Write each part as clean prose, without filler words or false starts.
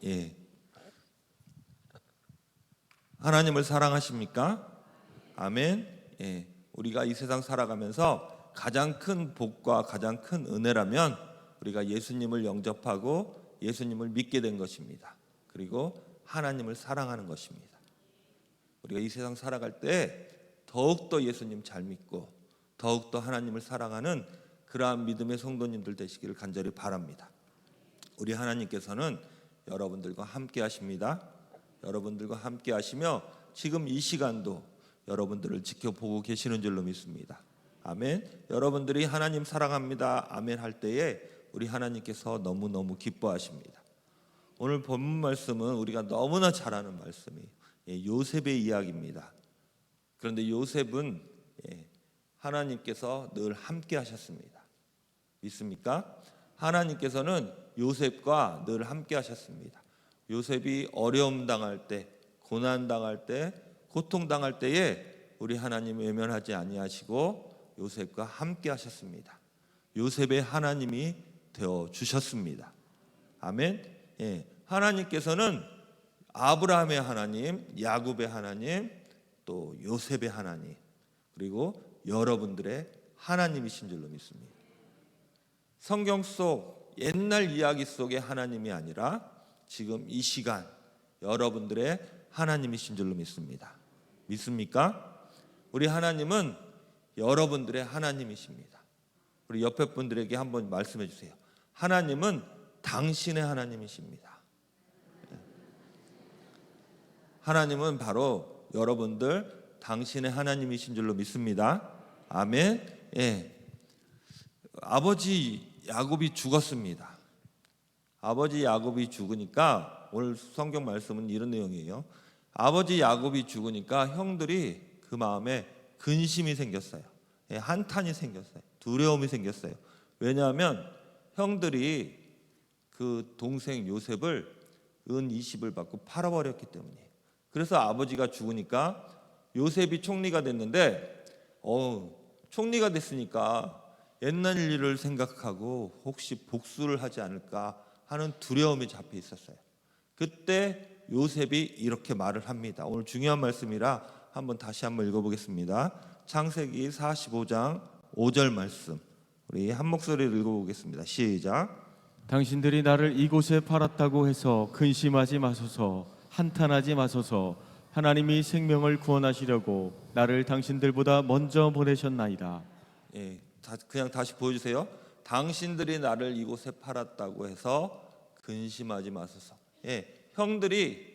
예. 하나님을 사랑하십니까? 아멘. 예. 우리가 이 세상 살아가면서 가장 큰 복과 가장 큰 은혜라면 우리가 예수님을 영접하고 예수님을 믿게 된 것입니다. 그리고 하나님을 사랑하는 것입니다. 우리가 이 세상 살아갈 때 더욱더 예수님 잘 믿고 더욱더 하나님을 사랑하는 그러한 믿음의 성도님들 되시기를 간절히 바랍니다. 우리 하나님께서는 여러분들과 함께 하십니다. 여러분들과 함께 하시며 지금 이 시간도 여러분들을 지켜보고 계시는 줄로 믿습니다. 아멘. 여러분들이 하나님 사랑합니다 아멘 할 때에 우리 하나님께서 너무너무 기뻐하십니다. 오늘 본문 말씀은 우리가 너무나 잘 아는 말씀이에요. 요셉의 이야기입니다. 그런데 요셉은 하나님께서 늘 함께 하셨습니다. 믿습니까? 하나님께서는 요셉과 늘 함께 하셨습니다. 요셉이 어려움 당할 때, 고난 당할 때, 고통 당할 때에 우리 하나님 외면하지 아니하시고 요셉과 함께 하셨습니다. 요셉의 하나님이 되어 주셨습니다. 아멘. 하나님께서는 아브라함의 하나님, 야곱의 하나님, 또 요셉의 하나님, 그리고 여러분들의 하나님이신 줄로 믿습니다. 성경 속 옛날 이야기 속의 하나님이 아니라 지금 이 시간 여러분들의 하나님이신 줄로 믿습니다. 믿습니까? 우리 하나님은 여러분들의 하나님이십니다. 우리 옆에 분들에게 한번 말씀해 주세요. 하나님은 당신의 하나님이십니다. 하나님은 바로 여러분들 당신의 하나님이신 줄로 믿습니다. 아멘. 아버지 야곱이 죽었습니다. 아버지 야곱이 죽으니까 오늘 성경 말씀은 이런 내용이에요. 아버지 야곱이 죽으니까 형들이 그 마음에 근심이 생겼어요. 한탄이 생겼어요. 두려움이 생겼어요. 왜냐하면 형들이 그 동생 요셉을 은 20을 받고 팔아버렸기 때문이에요. 그래서 아버지가 죽으니까 요셉이 총리가 됐는데 총리가 됐으니까 옛날 일을 생각하고 혹시 복수를 하지 않을까 하는 두려움이 잡혀 있었어요. 그때 요셉이 이렇게 말을 합니다. 오늘 중요한 말씀이라 다시 한번 읽어보겠습니다. 창세기 45장 5절 말씀 우리 한 목소리로 읽어보겠습니다. 시작. 당신들이 나를 이곳에 팔았다고 해서 근심하지 마소서, 한탄하지 마소서. 하나님이 생명을 구원하시려고 나를 당신들보다 먼저 보내셨나이다. 그냥 다시 보여주세요. 당신들이 나를 이곳에 팔았다고 해서 근심하지 마소서. 형들이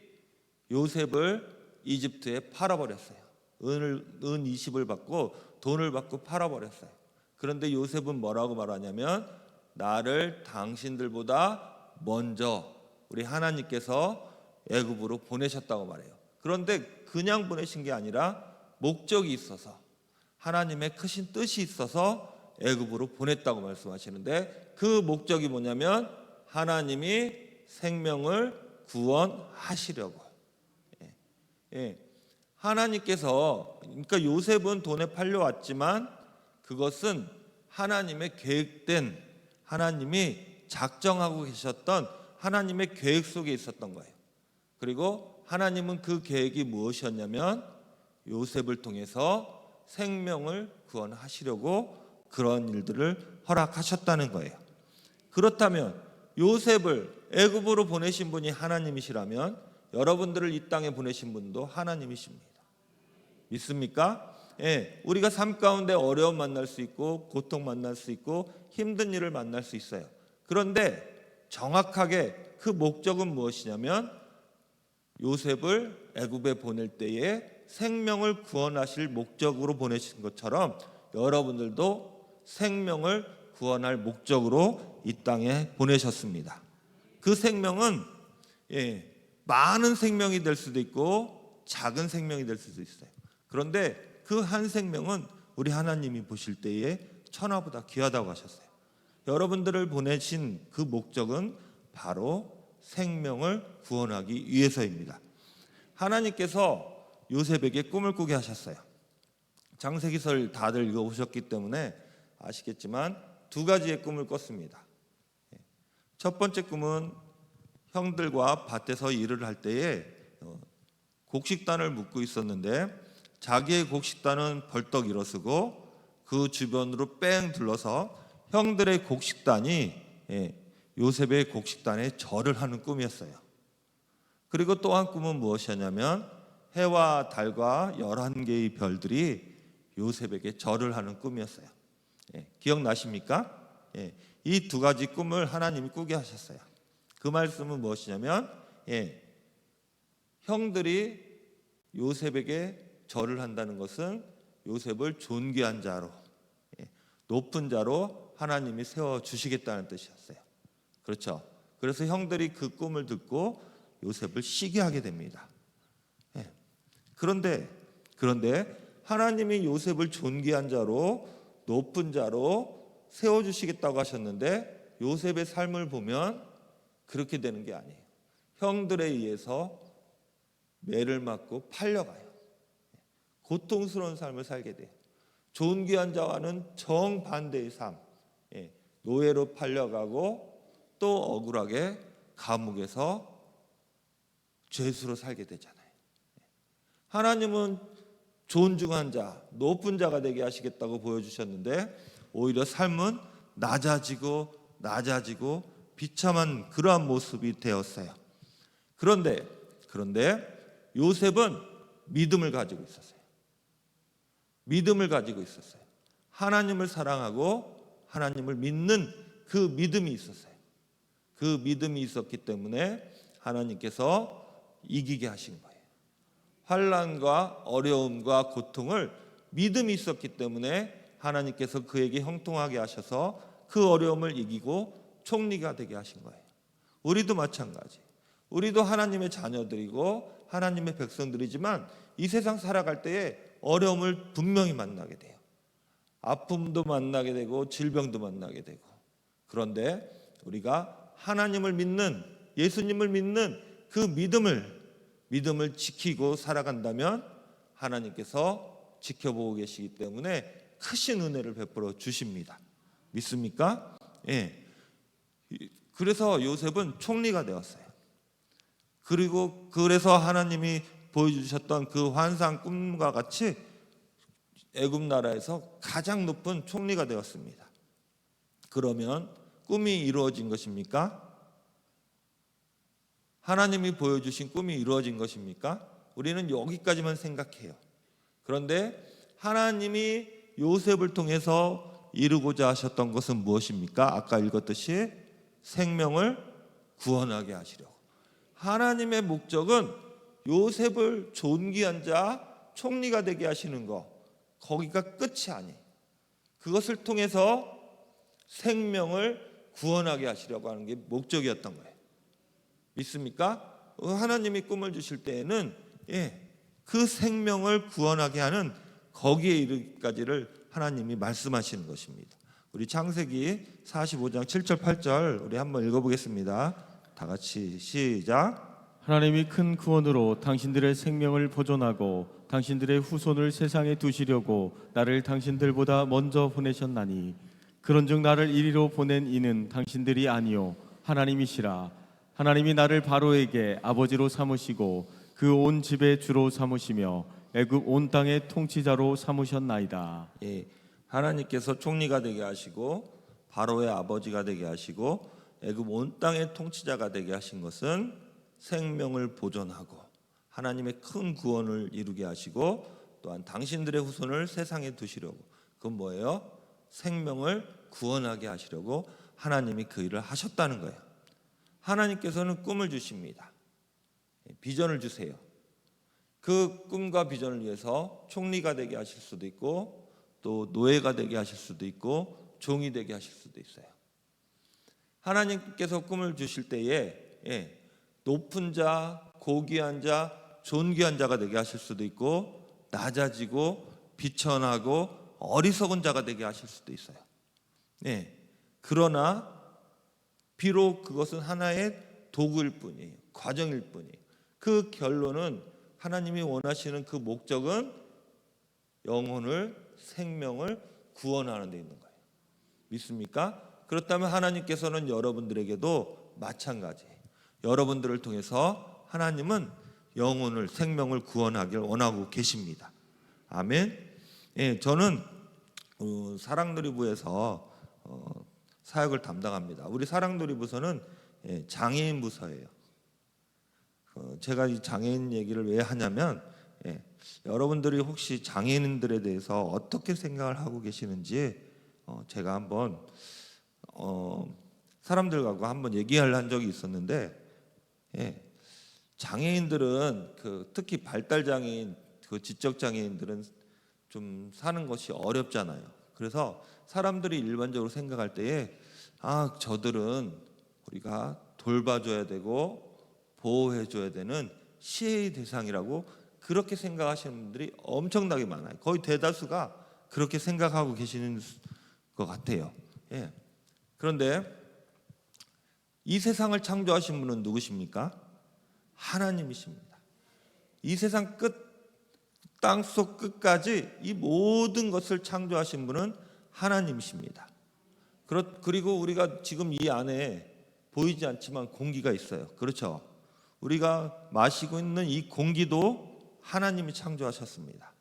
요셉을 이집트에 팔아버렸어요. 은 20을 받고 돈을 받고 팔아버렸어요. 그런데 요셉은 뭐라고 말하냐면 나를 당신들보다 먼저 우리 하나님께서 애굽으로 보내셨다고 말해요. 그런데 그냥 보내신 게 아니라 목적이 있어서 하나님의 크신 뜻이 있어서 애굽으로 보냈다고 말씀하시는데 그 목적이 뭐냐면 하나님이 생명을 구원하시려고. 하나님께서 그러니까 요셉은 돈에 팔려왔지만 그것은 하나님의 계획된 하나님이 작정하고 계셨던 하나님의 계획 속에 있었던 거예요. 그리고 하나님은 그 계획이 무엇이었냐면 요셉을 통해서 생명을 구원하시려고 그런 일들을 허락하셨다는 거예요. 그렇다면 요셉을 애굽으로 보내신 분이 하나님이시라면 여러분들을 이 땅에 보내신 분도 하나님이십니다. 믿습니까? 우리가 삶 가운데 어려움 만날 수 있고 고통 만날 수 있고 힘든 일을 만날 수 있어요. 그런데 정확하게 그 목적은 무엇이냐면 요셉을 애굽에 보낼 때에 생명을 구원하실 목적으로 보내신 것처럼 여러분들도 생명을 구원할 목적으로 이 땅에 보내셨습니다. 그 생명은 많은 생명이 될 수도 있고 작은 생명이 될 수도 있어요. 그런데 그 한 생명은 우리 하나님이 보실 때에 천하보다 귀하다고 하셨어요. 여러분들을 보내신 그 목적은 바로 생명을 구원하기 위해서입니다. 하나님께서 요셉에게 꿈을 꾸게 하셨어요. 창세기서를 다들 읽어보셨기 때문에 아시겠지만 두 가지의 꿈을 꿨습니다. 첫 번째 꿈은 형들과 밭에서 일을 할 때에 곡식단을 묶고 있었는데 자기의 곡식단은 벌떡 일어서고 그 주변으로 뺑 둘러서 형들의 곡식단이 요셉의 곡식단에 절을 하는 꿈이었어요. 그리고 또 한 꿈은 무엇이었냐면 해와 달과 11개의 별들이 요셉에게 절을 하는 꿈이었어요. 기억나십니까? 이 두 가지 꿈을 하나님이 꾸게 하셨어요. 그 말씀은 무엇이냐면 형들이 요셉에게 절을 한다는 것은 요셉을 존귀한 자로, 높은 자로 하나님이 세워주시겠다는 뜻이었어요. 그렇죠? 그래서 형들이 그 꿈을 듣고 요셉을 시기하게 됩니다. 그런데 하나님이 요셉을 존귀한 자로, 높은 자로 세워주시겠다고 하셨는데 요셉의 삶을 보면 그렇게 되는 게 아니에요. 형들에 의해서 매를 맞고 팔려가요. 고통스러운 삶을 살게 돼요. 존귀한 자와는 정반대의 삶, 노예로 팔려가고 또 억울하게 감옥에서 죄수로 살게 되잖아요. 하나님은 존중한 자, 높은 자가 되게 하시겠다고 보여주셨는데 오히려 삶은 낮아지고 비참한 그러한 모습이 되었어요. 그런데 요셉은 믿음을 가지고 있었어요. 믿음을 가지고 있었어요. 하나님을 사랑하고 하나님을 믿는 그 믿음이 있었어요. 그 믿음이 있었기 때문에 하나님께서 이기게 하신 거예요. 환난과 어려움과 고통을 믿음이 있었기 때문에 하나님께서 그에게 형통하게 하셔서 그 어려움을 이기고 총리가 되게 하신 거예요. 우리도 마찬가지. 우리도 하나님의 자녀들이고 하나님의 백성들이지만 이 세상 살아갈 때에 어려움을 분명히 만나게 돼요. 아픔도 만나게 되고 질병도 만나게 되고. 그런데 우리가 하나님을 믿는, 예수님을 믿는 그 믿음을 지키고 살아간다면 하나님께서 지켜보고 계시기 때문에 크신 은혜를 베풀어 주십니다. 믿습니까? 그래서 요셉은 총리가 되었어요. 그래서 하나님이 보여주셨던 그 환상 꿈과 같이 애굽 나라에서 가장 높은 총리가 되었습니다. 그러면 꿈이 이루어진 것입니까? 하나님이 보여주신 꿈이 이루어진 것입니까? 우리는 여기까지만 생각해요. 그런데 하나님이 요셉을 통해서 이루고자 하셨던 것은 무엇입니까? 아까 읽었듯이 생명을 구원하게 하시려고. 하나님의 목적은 요셉을 존귀한 자, 총리가 되게 하시는 것, 거기가 끝이 아니에요. 그것을 통해서 생명을 구원하게 하시려고 하는 게 목적이었던 거예요. 믿습니까? 하나님이 꿈을 주실 때에는 그 생명을 구원하게 하는 거기에 이르기까지를 하나님이 말씀하시는 것입니다. 우리 창세기 45장 7절 8절 우리 한번 읽어보겠습니다. 다 같이 시작. 하나님이 큰 구원으로 당신들의 생명을 보존하고 당신들의 후손을 세상에 두시려고 나를 당신들보다 먼저 보내셨나니 그런즉 나를 이리로 보낸 이는 당신들이 아니요 하나님이시라. 하나님이 나를 바로에게 아버지로 삼으시고 그 온 집의 주로 삼으시며 애굽 온 땅의 통치자로 삼으셨나이다. 하나님께서 총리가 되게 하시고 바로의 아버지가 되게 하시고 애굽 온 땅의 통치자가 되게 하신 것은 생명을 보존하고 하나님의 큰 구원을 이루게 하시고 또한 당신들의 후손을 세상에 두시려고. 그건 뭐예요? 생명을 구원하게 하시려고 하나님이 그 일을 하셨다는 거예요. 하나님께서는 꿈을 주십니다. 비전을 주세요. 그 꿈과 비전을 위해서 총리가 되게 하실 수도 있고 또 노예가 되게 하실 수도 있고 종이 되게 하실 수도 있어요. 하나님께서 꿈을 주실 때에 높은 자, 고귀한 자, 존귀한 자가 되게 하실 수도 있고 낮아지고 비천하고 어리석은 자가 되게 하실 수도 있어요. 그러나 비록 그것은 하나의 도구일 뿐이에요. 과정일 뿐이에요. 그 결론은 하나님이 원하시는 그 목적은 영혼을, 생명을 구원하는 데 있는 거예요. 믿습니까? 그렇다면 하나님께서는 여러분들에게도 마찬가지예요. 여러분들을 통해서 하나님은 영혼을, 생명을 구원하길 원하고 계십니다. 아멘. 예, 저는 사랑놀이부에서 사역을 담당합니다. 우리 사랑놀이부서는 장애인 부서예요. 제가 이 장애인 얘기를 왜 하냐면 여러분들이 혹시 장애인들에 대해서 어떻게 생각을 하고 계시는지 제가 한번 사람들하고 한번 얘기를 한 적이 있었는데, 장애인들은 특히 발달 장애인, 지적 장애인들은 좀 사는 것이 어렵잖아요. 그래서 사람들이 일반적으로 생각할 때에 저들은 우리가 돌봐줘야 되고 보호해줘야 되는 시혜의 대상이라고 그렇게 생각하시는 분들이 엄청나게 많아요. 거의 대다수가 그렇게 생각하고 계시는 것 같아요. 그런데 이 세상을 창조하신 분은 누구십니까? 하나님이십니다. 이 세상 끝, 땅속 끝까지 이 모든 것을 창조하신 분은 하나님이십니다. 그리고 우리가 지금 이 안에 보이지 않지만 공기가 있어요. 그렇죠? 우리가 마시고 있는 이 공기도 하나님이 창조하셨습니다.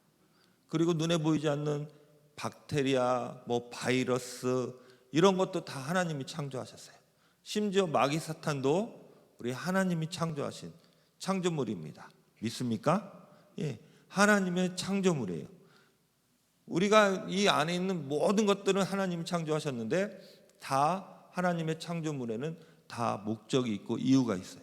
그리고 눈에 보이지 않는 박테리아, 바이러스 이런 것도 다 하나님이 창조하셨어요. 심지어 마귀 사탄도 우리 하나님이 창조하신 창조물입니다. 믿습니까? 하나님의 창조물이에요. 우리가 이 안에 있는 모든 것들은 하나님이 창조하셨는데 다 하나님의 창조물에는 다 목적이 있고 이유가 있어요.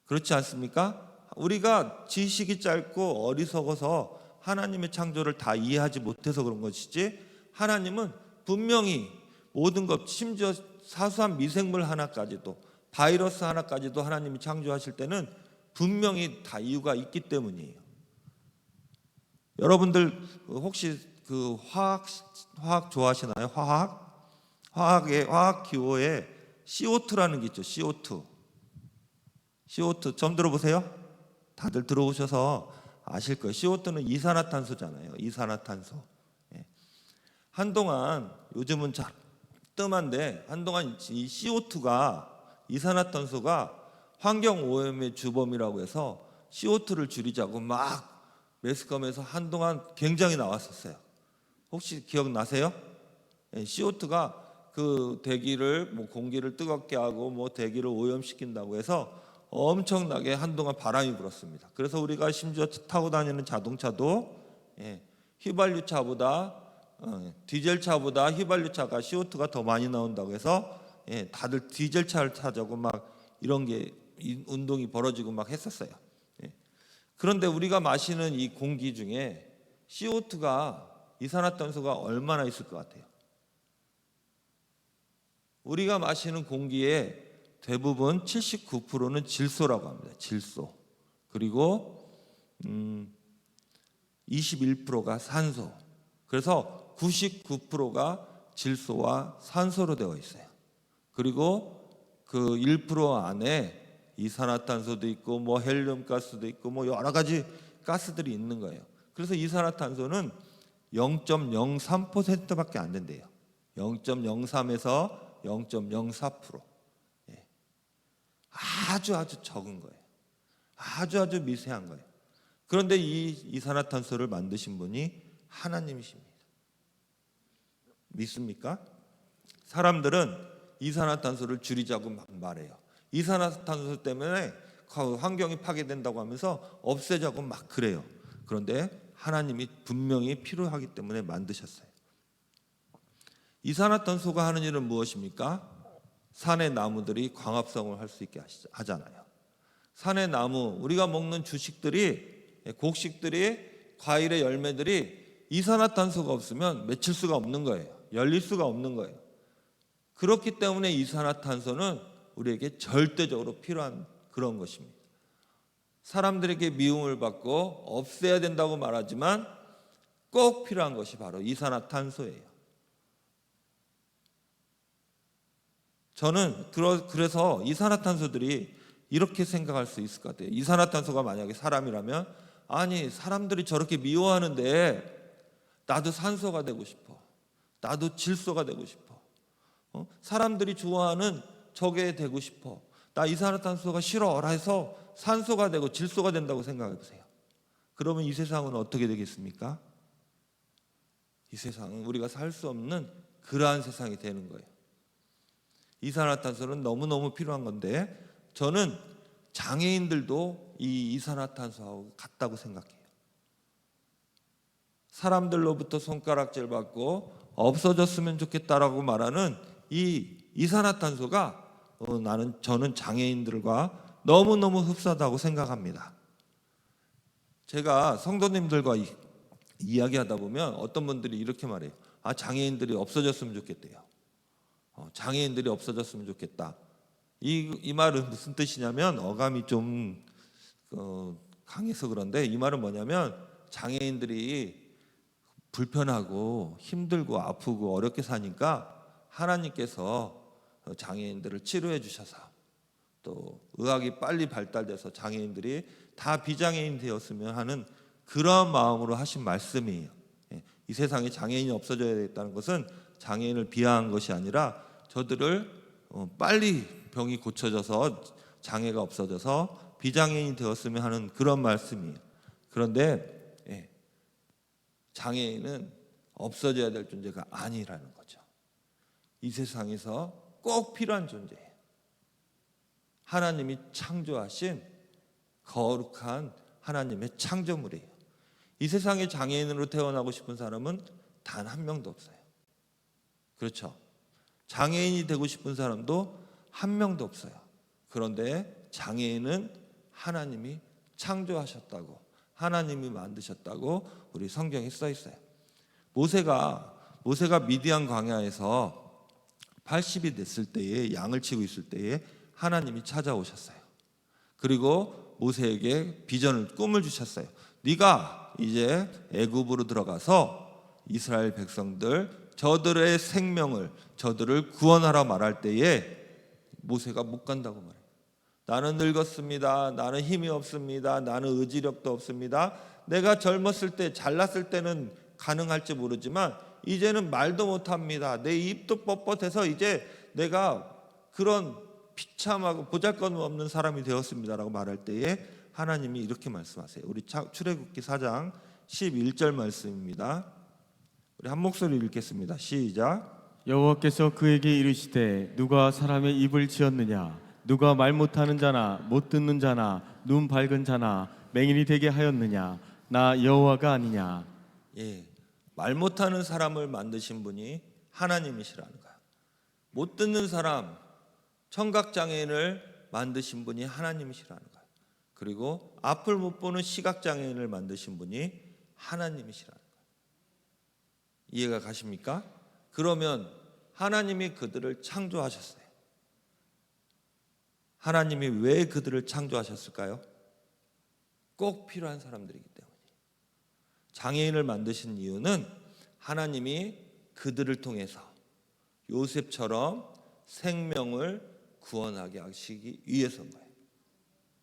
그렇지 않습니까? 우리가 지식이 짧고 어리석어서 하나님의 창조를 다 이해하지 못해서 그런 것이지, 하나님은 분명히 모든 것, 심지어 사소한 미생물 하나까지도, 바이러스 하나까지도 하나님이 창조하실 때는 분명히 다 이유가 있기 때문이에요. 여러분들 혹시 화학 좋아하시나요? 화학 기호에 CO2라는 게 있죠. CO2 처음 들어보세요? 다들 들어오셔서 아실 거예요. CO2는 이산화탄소잖아요. 이산화탄소. 한동안, 요즘은 잘 뜸한데, 한동안 이 CO2가, 이산화탄소가 환경 오염의 주범이라고 해서 CO2를 줄이자고 막 매스컴에서 한동안 굉장히 나왔었어요. 혹시 기억나세요? CO2가 대기를, 공기를 뜨겁게 하고 대기를 오염시킨다고 해서 엄청나게 한동안 바람이 불었습니다. 그래서 우리가 심지어 타고 다니는 자동차도 휘발유차보다, 디젤차보다 휘발유차가 CO2가 더 많이 나온다고 해서 다들 디젤차를 타자고 막 이런 게 운동이 벌어지고 막 했었어요. 그런데 우리가 마시는 이 공기 중에 CO2가, 이산화탄소가 얼마나 있을 것 같아요? 우리가 마시는 공기의 대부분 79%는 질소라고 합니다. 질소. 그리고 21%가 산소. 그래서 99%가 질소와 산소로 되어 있어요. 그리고 그 1% 안에 이산화탄소도 있고 헬륨 가스도 있고 여러 가지 가스들이 있는 거예요. 그래서 이산화탄소는 0.03%밖에 안 된대요. 0.03에서 0.04%. 아주 적은 거예요. 아주 미세한 거예요. 그런데 이 이산화탄소를 만드신 분이 하나님이십니다. 믿습니까? 사람들은 이산화탄소를 줄이자고 막 말해요. 이산화탄소 때문에 환경이 파괴된다고 하면서 없애자고 막 그래요. 그런데 하나님이 분명히 필요하기 때문에 만드셨어요. 이산화탄소가 하는 일은 무엇입니까? 산의 나무들이 광합성을 할 수 있게 하잖아요. 산의 나무, 우리가 먹는 주식들이, 곡식들이, 과일의 열매들이 이산화탄소가 없으면 맺힐 수가 없는 거예요. 열릴 수가 없는 거예요. 그렇기 때문에 이산화탄소는 우리에게 절대적으로 필요한 그런 것입니다. 사람들에게 미움을 받고 없애야 된다고 말하지만 꼭 필요한 것이 바로 이산화탄소예요. 저는 그래서 이산화탄소들이 이렇게 생각할 수 있을 것 같아요. 이산화탄소가 만약에 사람이라면, 아니 사람들이 저렇게 미워하는데 나도 산소가 되고 싶어. 나도 질소가 되고 싶어. 사람들이 좋아하는 저게 되고 싶어. 나 이산화탄소가 싫어라 해서 산소가 되고 질소가 된다고 생각해 보세요. 그러면 이 세상은 어떻게 되겠습니까? 이 세상은 우리가 살 수 없는 그러한 세상이 되는 거예요. 이산화탄소는 너무너무 필요한 건데 저는 장애인들도 이 이산화탄소하고 같다고 생각해요. 사람들로부터 손가락질 받고 없어졌으면 좋겠다라고 말하는 이 이산화탄소가 저는 장애인들과 너무너무 흡사하다고 생각합니다. 제가 성도님들과 이야기하다 보면 어떤 분들이 이렇게 말해요. 장애인들이 없어졌으면 좋겠대요. 장애인들이 없어졌으면 좋겠다. 이 말은 무슨 뜻이냐면 어감이 좀 강해서 그런데 이 말은 뭐냐면 장애인들이 불편하고 힘들고 아프고 어렵게 사니까 하나님께서 장애인들을 치료해 주셔서 또 의학이 빨리 발달돼서 장애인들이 다 비장애인 되었으면 하는 그런 마음으로 하신 말씀이에요. 이 세상에 장애인이 없어져야 되겠다는 것은 장애인을 비하한 것이 아니라 저들을 빨리 병이 고쳐져서 장애가 없어져서 비장애인이 되었으면 하는 그런 말씀이에요. 그런데 장애인은 없어져야 될 존재가 아니라는 거죠. 이 세상에서 꼭 필요한 존재예요. 하나님이 창조하신 거룩한 하나님의 창조물이에요. 이 세상에 장애인으로 태어나고 싶은 사람은 단 한 명도 없어요. 그렇죠? 장애인이 되고 싶은 사람도 한 명도 없어요. 그런데 장애인은 하나님이 창조하셨다고, 하나님이 만드셨다고 우리 성경에 써 있어요. 모세가 미디안 광야에서 80이 됐을 때에 양을 치고 있을 때에 하나님이 찾아오셨어요. 그리고 모세에게 비전을 꿈을 주셨어요. 네가 이제 애굽으로 들어가서 이스라엘 백성들 저들의 생명을 저들을 구원하라 말할 때에 모세가 못 간다고 말해요. 나는 늙었습니다. 나는 힘이 없습니다. 나는 의지력도 없습니다. 내가 젊었을 때 잘났을 때는 가능할지 모르지만 이제는 말도 못합니다. 내 입도 뻣뻣해서 이제 내가 그런 비참하고 보잘것없는 사람이 되었습니다라고 말할 때에 하나님이 이렇게 말씀하세요. 우리 출애굽기 4장 11절 말씀입니다. 우리 한 목소리 읽겠습니다. 시작. 여호와께서 그에게 이르시되 누가 사람의 입을 지었느냐 누가 말 못하는 자나 못 듣는 자나 눈 밝은 자나 맹인이 되게 하였느냐 나 여호와가 아니냐. 말 못하는 사람을 만드신 분이 하나님이시라는 거야. 못 듣는 사람, 청각장애인을 만드신 분이 하나님이시라는 거야. 그리고 앞을 못 보는 시각장애인을 만드신 분이 하나님이시라는 거야. 이해가 가십니까? 그러면 하나님이 그들을 창조하셨어요. 하나님이 왜 그들을 창조하셨을까요? 꼭 필요한 사람들이기 때문에. 장애인을 만드신 이유는 하나님이 그들을 통해서 요셉처럼 생명을 구원하게 하시기 위해서인 거예요.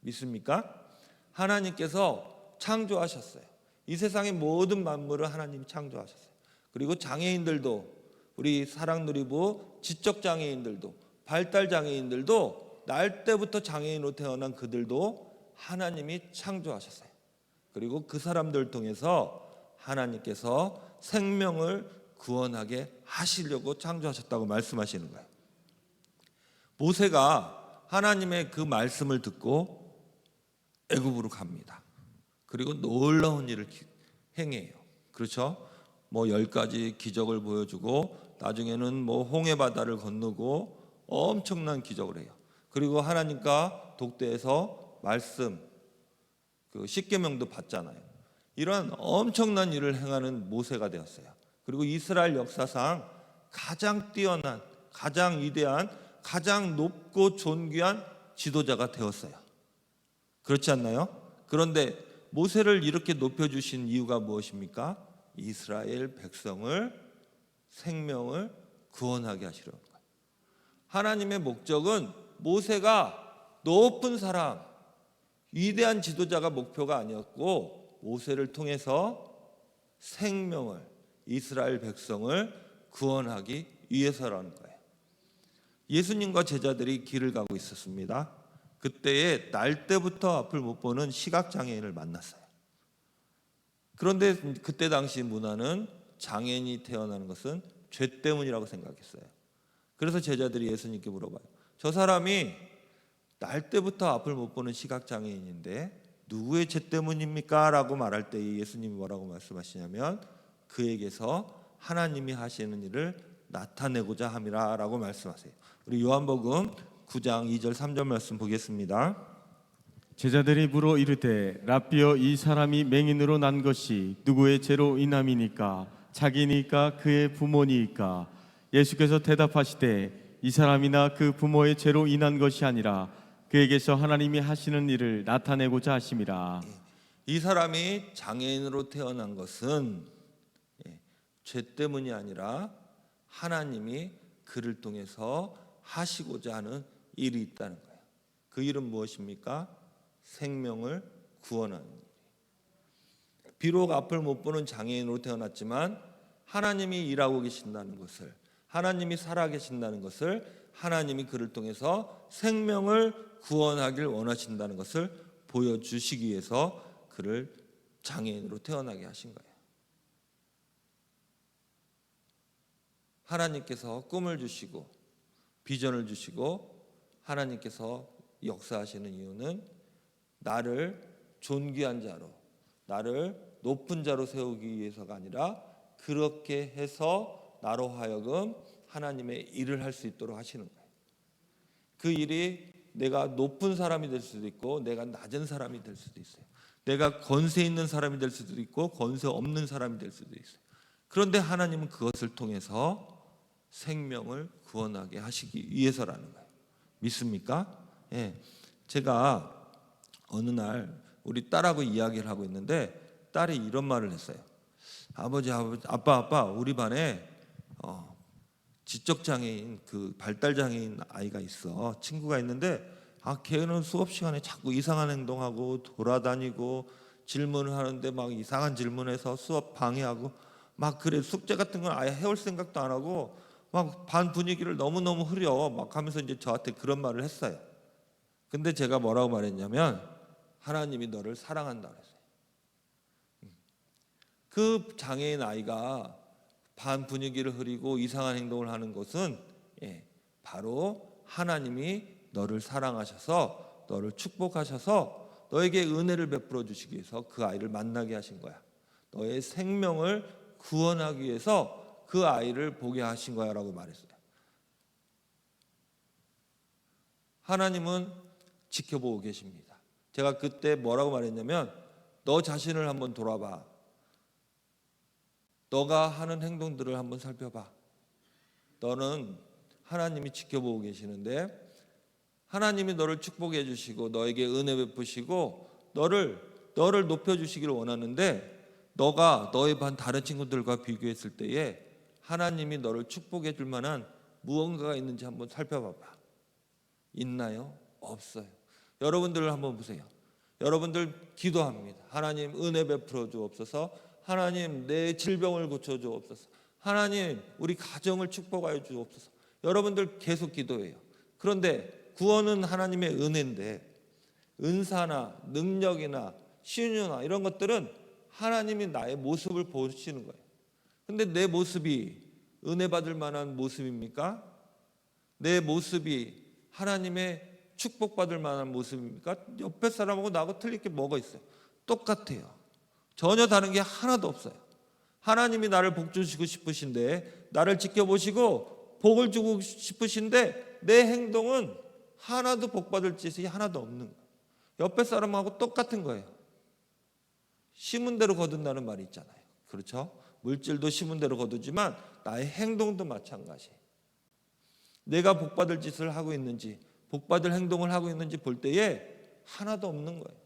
믿습니까? 하나님께서 창조하셨어요. 이 세상의 모든 만물을 하나님이 창조하셨어요. 그리고 장애인들도 우리 사랑누리부 지적장애인들도 발달장애인들도 날 때부터 장애인으로 태어난 그들도 하나님이 창조하셨어요. 그리고 그 사람들을 통해서 하나님께서 생명을 구원하게 하시려고 창조하셨다고 말씀하시는 거예요. 모세가 하나님의 그 말씀을 듣고 애굽으로 갑니다. 그리고 놀라운 일을 행해요. 그렇죠? 10가지 기적을 보여주고 나중에는 홍해 바다를 건너고 엄청난 기적을 해요. 그리고 하나님과 독대에서 말씀 십계명도 받잖아요. 이런 엄청난 일을 행하는 모세가 되었어요. 그리고 이스라엘 역사상 가장 뛰어난, 가장 위대한, 가장 높고 존귀한 지도자가 되었어요. 그렇지 않나요? 그런데 모세를 이렇게 높여주신 이유가 무엇입니까? 이스라엘 백성을 생명을 구원하게 하시려는 거예요. 하나님의 목적은 모세가 높은 사람, 위대한 지도자가 목표가 아니었고 모세를 통해서 생명을, 이스라엘 백성을 구원하기 위해서라는 거예요. 예수님과 제자들이 길을 가고 있었습니다. 그때에 날 때부터 앞을 못 보는 시각장애인을 만났어요. 그런데 그때 당시 문화는 장애인이 태어나는 것은 죄 때문이라고 생각했어요. 그래서 제자들이 예수님께 물어봐요. 저 사람이 날 때부터 앞을 못 보는 시각장애인인데 누구의 죄 때문입니까? 라고 말할 때 예수님이 뭐라고 말씀하시냐면 그에게서 하나님이 하시는 일을 나타내고자 함이라 라고 말씀하세요. 우리 요한복음 9장 2절 3절 말씀 보겠습니다. 제자들이 물어 이르되 라삐여 이 사람이 맹인으로 난 것이 누구의 죄로 인함이니까 자기니까 그의 부모니까 예수께서 대답하시되 이 사람이나 그 부모의 죄로 인한 것이 아니라 그에게서 하나님이 하시는 일을 나타내고자 하심이라. 이 사람이 장애인으로 태어난 것은 죄 때문이 아니라 하나님이 그를 통해서 하시고자 하는 일이 있다는 거예요. 그 일은 무엇입니까? 생명을 구원하는 일. 비록 앞을 못 보는 장애인으로 태어났지만 하나님이 일하고 계신다는 것을, 하나님이 살아계신다는 것을, 하나님이 그를 통해서 생명을 구원하길 원하신다는 것을 보여주시기 위해서 그를 장애인으로 태어나게 하신 거예요. 하나님께서 꿈을 주시고 비전을 주시고 하나님께서 역사하시는 이유는 나를 존귀한 자로, 나를 높은 자로 세우기 위해서가 아니라 그렇게 해서 나로 하여금 하나님의 일을 할 수 있도록 하시는 거예요. 그 일이 내가 높은 사람이 될 수도 있고 내가 낮은 사람이 될 수도 있어요. 내가 권세 있는 사람이 될 수도 있고 권세 없는 사람이 될 수도 있어요. 그런데 하나님은 그것을 통해서 생명을 구원하게 하시기 위해서라는 거예요. 믿습니까? 예. 제가 어느 날 우리 딸하고 이야기를 하고 있는데 딸이 이런 말을 했어요. 아버지, 아빠, 우리 반에 지적장애인, 그 발달장애인 아이가 있어. 친구가 있는데 걔는 수업 시간에 자꾸 이상한 행동하고 돌아다니고 질문을 하는데 막 이상한 질문해서 수업 방해하고 막 그래. 숙제 같은 건 아예 해올 생각도 안 하고 막 반 분위기를 너무너무 흐려 막 하면서 이제 저한테 그런 말을 했어요. 근데 제가 뭐라고 말했냐면 하나님이 너를 사랑한다 그랬어요. 그 장애인 아이가 반 분위기를 흐리고 이상한 행동을 하는 것은 바로 하나님이 너를 사랑하셔서 너를 축복하셔서 너에게 은혜를 베풀어 주시기 위해서 그 아이를 만나게 하신 거야. 너의 생명을 구원하기 위해서 그 아이를 보게 하신 거야 라고 말했어요. 하나님은 지켜보고 계십니다. 제가 그때 뭐라고 말했냐면 너 자신을 한번 돌아봐. 너가 하는 행동들을 한번 살펴봐. 너는 하나님이 지켜보고 계시는데 하나님이 너를 축복해 주시고 너에게 은혜 베푸시고 너를 높여주시기를 원하는데 너가 너의 반 다른 친구들과 비교했을 때에 하나님이 너를 축복해 줄 만한 무언가가 있는지 한번 살펴봐봐. 있나요? 없어요. 여러분들 한번 보세요. 여러분들 기도합니다. 하나님 은혜 베풀어 주옵소서. 하나님 내 질병을 고쳐 주옵소서. 하나님 우리 가정을 축복하여 주옵소서. 여러분들 계속 기도해요. 그런데 구원은 하나님의 은혜인데 은사나 능력이나 신유나 이런 것들은 하나님이 나의 모습을 보시는 거예요. 근데 내 모습이 은혜 받을 만한 모습입니까? 내 모습이 하나님의 축복받을 만한 모습입니까? 옆에 사람하고 나하고 틀릴 게 뭐가 있어요? 똑같아요. 전혀 다른 게 하나도 없어요. 하나님이 나를 복 주시고 싶으신데 나를 지켜보시고 복을 주고 싶으신데 내 행동은 하나도 복 받을 짓이 하나도 없는 거예요. 옆에 사람하고 똑같은 거예요. 심은 대로 거둔다는 말이 있잖아요. 그렇죠? 물질도 심은 대로 거두지만 나의 행동도 마찬가지예요. 내가 복 받을 짓을 하고 있는지 복 받을 행동을 하고 있는지 볼 때에 하나도 없는 거예요.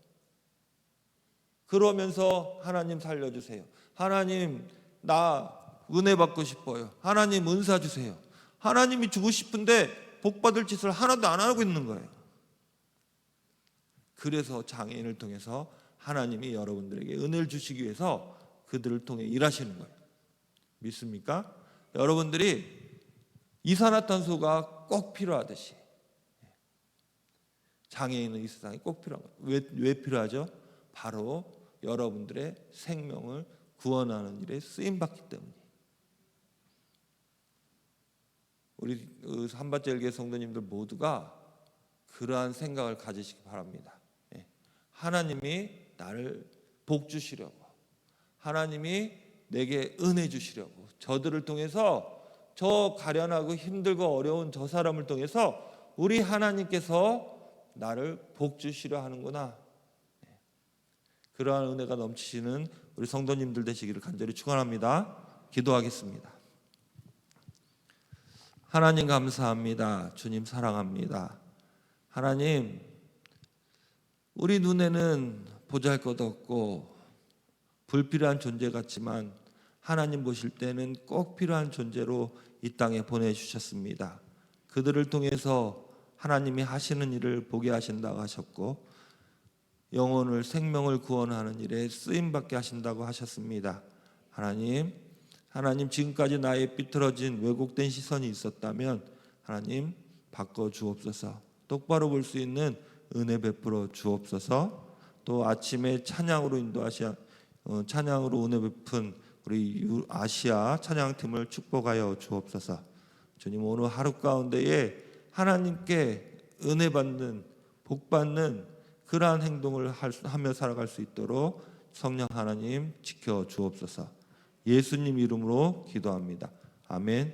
그러면서 하나님 살려주세요. 하나님 나 은혜 받고 싶어요. 하나님 은사 주세요. 하나님이 주고 싶은데 복 받을 짓을 하나도 안 하고 있는 거예요. 그래서 장애인을 통해서 하나님이 여러분들에게 은혜를 주시기 위해서 그들을 통해 일하시는 거예요. 믿습니까? 여러분들이 이산화탄소가 꼭 필요하듯이 장애인은 이 세상에 꼭 필요한 거예요. 왜 필요하죠? 바로 여러분들의 생명을 구원하는 일에 쓰임 받기 때문이에요. 우리 한밭제일교회 성도님들 모두가 그러한 생각을 가지시기 바랍니다. 하나님이 나를 복 주시려고, 하나님이 내게 은혜 주시려고, 저들을 통해서, 저 가련하고 힘들고 어려운 저 사람을 통해서 우리 하나님께서 나를 복 주시려 하는구나. 그러한 은혜가 넘치시는 우리 성도님들 되시기를 간절히 축원합니다. 기도하겠습니다. 하나님 감사합니다. 주님 사랑합니다. 하나님, 우리 눈에는 보잘것없고 불필요한 존재 같지만 하나님 보실 때는 꼭 필요한 존재로 이 땅에 보내주셨습니다. 그들을 통해서 하나님이 하시는 일을 보게 하신다고 하셨고, 영혼을, 생명을 구원하는 일에 쓰임받게 하신다고 하셨습니다. 하나님 지금까지 나의 삐뚤어진 왜곡된 시선이 있었다면 하나님 바꿔 주옵소서. 똑바로 볼 수 있는 은혜 베풀어 주옵소서. 또 아침에 찬양으로 찬양으로 은혜 베푼 우리 아시아 찬양팀을 축복하여 주옵소서. 주님, 오늘 하루 가운데에 하나님께 은혜 받는, 복 받는 그러한 행동을 하며 살아갈 수 있도록 성령 하나님 지켜 주옵소서. 예수님 이름으로 기도합니다. 아멘.